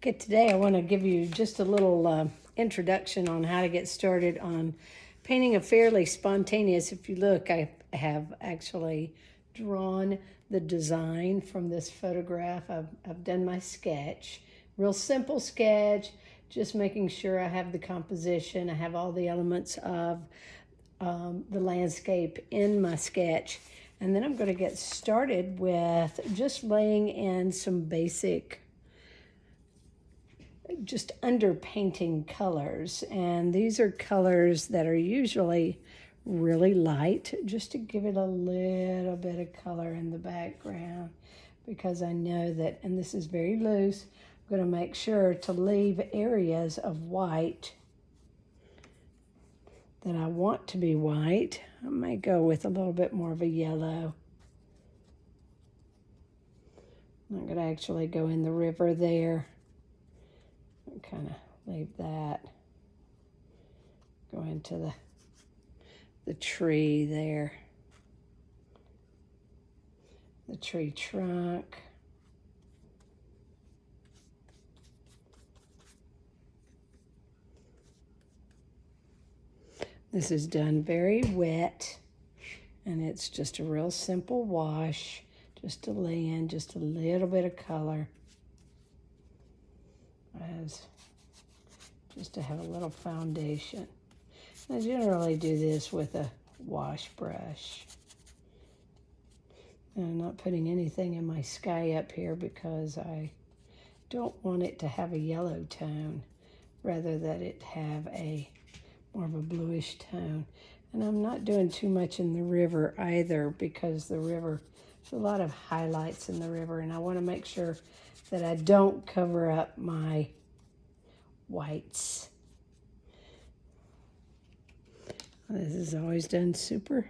Okay, today I want to give you just a little introduction on how to get started on painting a fairly spontaneous. If you look, I have actually drawn the design from this photograph. I've done my sketch, real simple sketch, just making sure I have the composition. I have all the elements of the landscape in my sketch. And then I'm going to get started with just laying in some basic just underpainting colors, and these are colors that are usually really light, just to give it a little bit of color in the background, because I know that, and this is very loose, I'm going to make sure to leave areas of white that I want to be white. I may go with a little bit more of a yellow. I'm going to actually go in the river there. Kind of leave that. Go into the tree there. The tree trunk. This is done very wet, and it's just a real simple wash, just to lay in just a little bit of color. As just to have a little foundation. I generally do this with a wash brush. And I'm not putting anything in my sky up here because I don't want it to have a yellow tone, rather that it have a more of a bluish tone. And I'm not doing too much in the river either, because the river, there's a lot of highlights in the river, and I want to make sure that I don't cover up my whites. This is always done super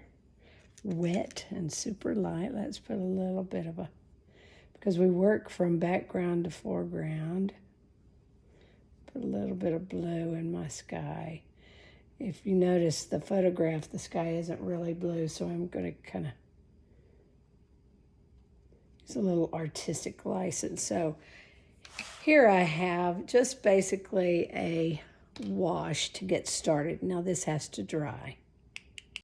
wet and super light. Let's put a little bit of a, because we work from background to foreground, put a little bit of blue in my sky. If you notice the photograph, the sky isn't really blue, so I'm going to kind of use a little artistic license. So here I have just basically a wash to get started. Now this has to dry.